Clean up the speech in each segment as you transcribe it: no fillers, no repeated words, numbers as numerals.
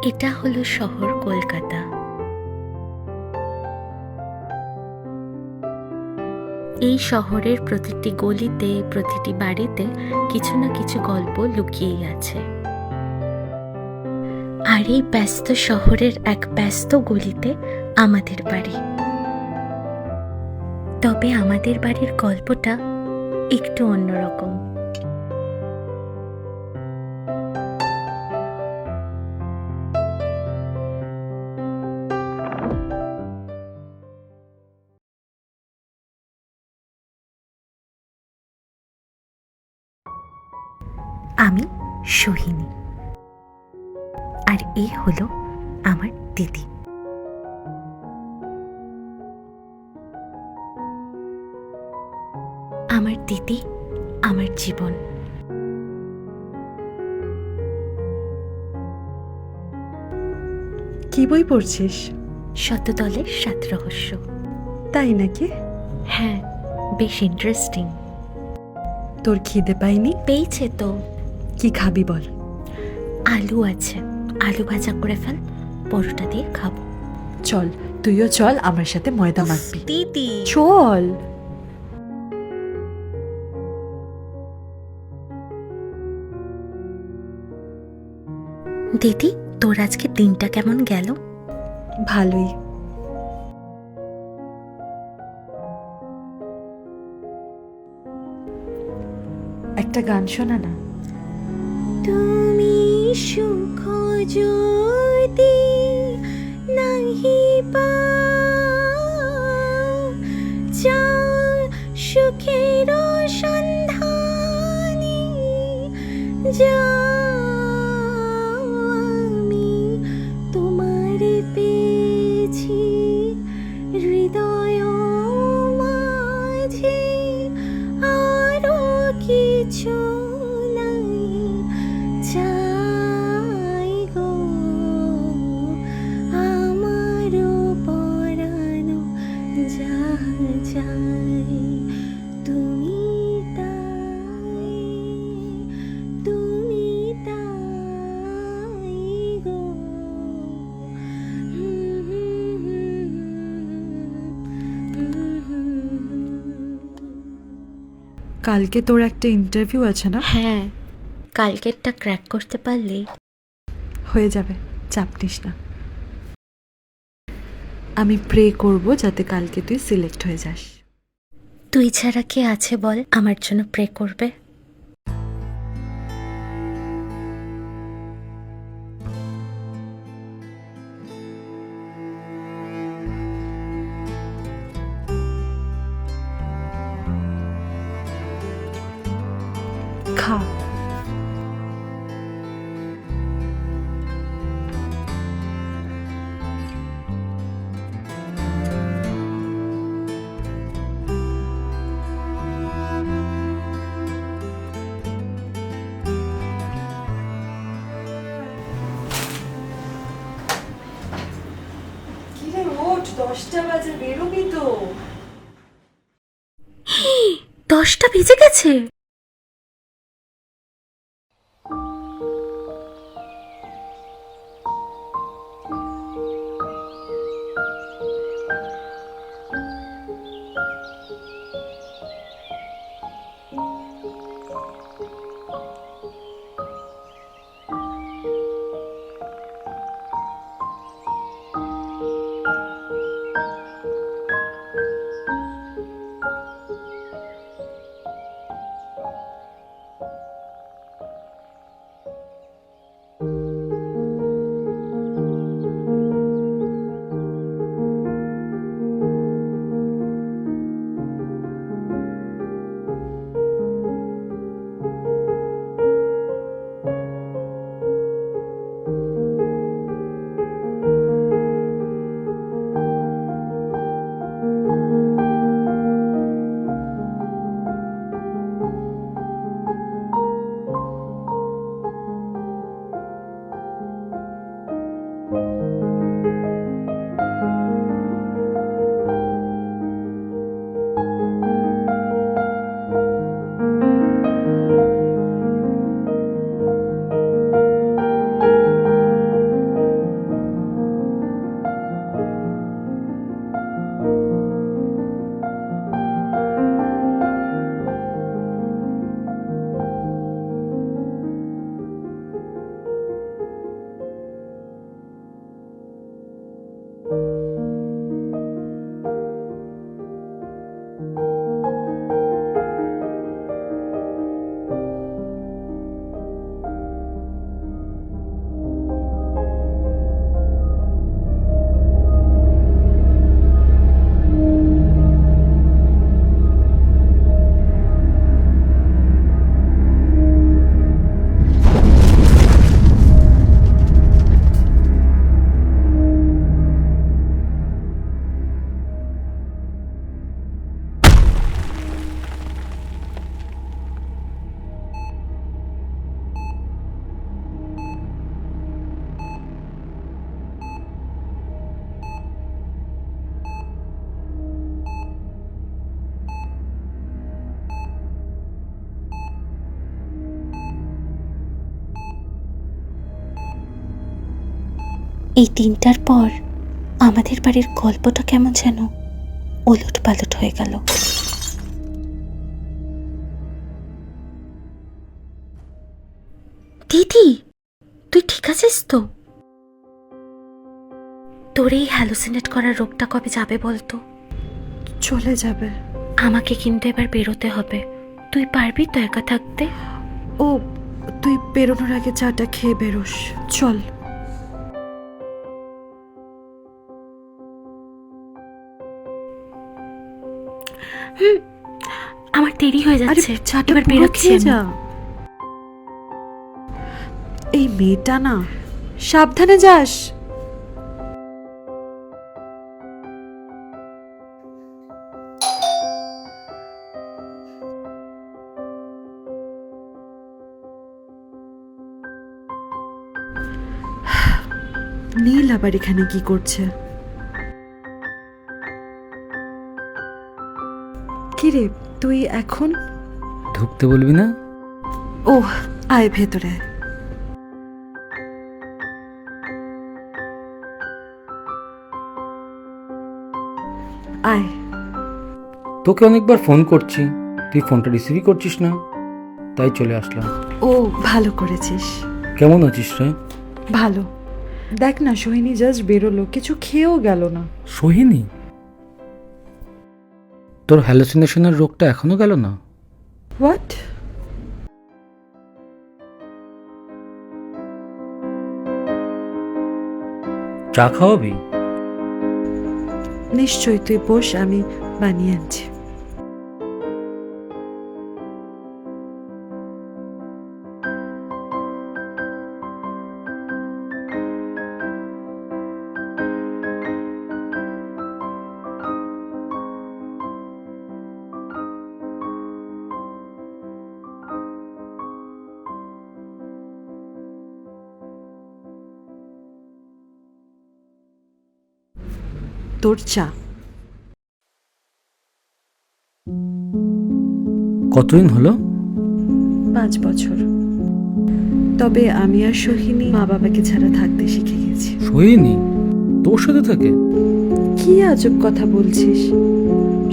এটা হলো শহর কলকাতা। এই শহরের প্রতিটি গলিতে, প্রতিটি বাড়িতে কিছু না কিছু গল্প লুকিয়েই আছে। আর এই ব্যস্ত শহরের এক ব্যস্ত গলিতে আমাদের বাড়ি। তবে আমাদের বাড়ির গল্পটা একটু অন্যরকম। আমি সোহিনী, আর এ হলো আমার দিদি। আমার দিদি আমার জীবন। কি বই পড়ছিস? শতদলের ৭ রহস্য। তাই নাকি? হ্যাঁ, বেশ ইন্টারেস্টিং। তোর খিদে পাইনি? পেয়েছে তো। কি খাবি বল? আলু আছে, আলু ভাজা করে ফেল, পরোটা দিয়ে খাবো। চল, তুইও চল আমার সাথে ময়দা মাখবি। দিদি চল। দিদি, তোর আজকে দিনটা কেমন গেল? ভালোই। একটা গান শোনা না। তুমি সুখ যদি নাহি পাও, যাও সুখের সন্ধানে, যাও আমি তোমারে পেয়েছি হৃদয় মাঝে, আরো কিছু নাই চাই গো, আমারও পরানো যা চাই তুমি তাই, তুমি তাই গো। কালকে তোর একটা ইন্টারভিউ আছে না? হ্যাঁ, কালকেরটা ক্র্যাক করতে পারলেই হয়ে যাবে, চাপ নিস না। আমি প্রে করব যাতে কালকে তুই সিলেক্ট হয়ে যাস। তুই ছাড়া কে আছে বল আমার জন্য প্রে করবে? খা। কিরে ওঠ, 10টা বাজে, বেরোবি তো। 10টা বেজে গেছে। এই 3টার পর আমাদের বাড়ির গল্পটা কেমন যেন ওলট পালট হয়ে গেল। দিদি, তুই ঠিক আছিস তো? তোর এই হ্যালুসিনেট করার রোগটা কবে যাবে বলতো? চলে যাবে। আমাকে কিন্তু এবার বেরোতে হবে। তুই পারবি তো একা থাকতে? ও, তুই বেরোনোর আগে চাটা খেয়ে বেরোস। চল। আমার দেরি হয়ে আরে যাচ্ছে, চাটা এবার পুরো বেরোচ্ছি খেয়ে আমি। যা। এই মেয়েটা না, সাবধানে যাস। নীল আবার এখানে কি করছে? কিরে, তুই এখন? ঢুকতে বলবি না? ও, আয় ভেতরে আয়। আয়। তোকে অনেকবার ফোন করছি, তুই ফোনটা রিসিভই করছিস না, তাই চলে আসলাম। ও, ভালো করেছিস। কেমন আছিস রে? ভালো। দেখ না, সোহিনী জাস্ট বেরোলো, কিছু খেয়েও গেল না। সোহিনী? তোর হ্যালুসিনেশনের রোগটা এখনো গেল না? হোয়াট? চা খাওয়াবি? নিশ্চয়ই, তুই বস, আমি বানিয়ে আনছি। তোর চা। কতদিন হলো? 5 বছর। তবে আমি আর সোহিনী মা বাবাকে ছাড়া থাকতে শিখে গেছি। সোহিনী তোর সাথে থাকে? কি আজব কথা বলছিস?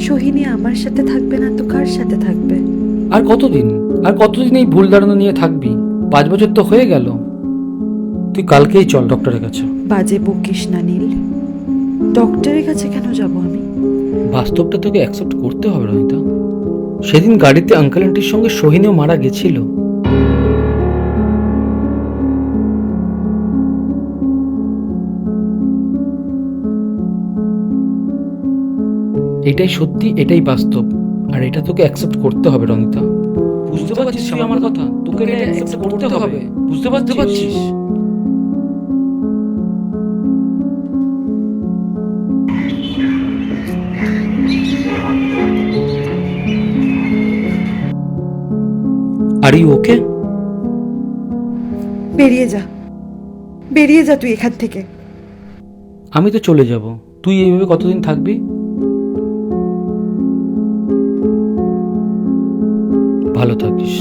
সোহিনী আমার সাথে থাকবে না তো কার সাথে থাকবে? আর কতদিন, আর কতদিন এই ভুল ধারণা নিয়ে থাকবি? 5 বছর তো হয়ে গেল। তুই কালকেই চল ডক্টরের কাছে। বাজে বকিস না নীল। ডক্টরের কাছে কেন যাব আমি? বাস্তবটা তোকে অ্যাকসেপ্ট করতে হবে রনিতা। সেদিন গাড়িতে আঙ্কেল আন্টির সঙ্গে সোহিনীও মারা গেছিল। এটাই সত্যি, এটাই বাস্তব, আর এটা তোকে অ্যাকসেপ্ট করতে হবে রনিতা। বুঝতে পারছিস তুই আমার কথা? তোকে এটা অ্যাকসেপ্ট করতে হবে, বুঝতে পারছিস? Are you okay? বেরিয়ে যা, বেরিয়ে যা তুই এখান থেকে। আমি তো চলে যাব, তুই এইভাবে কতদিন থাকবি? ভালো থাকিস।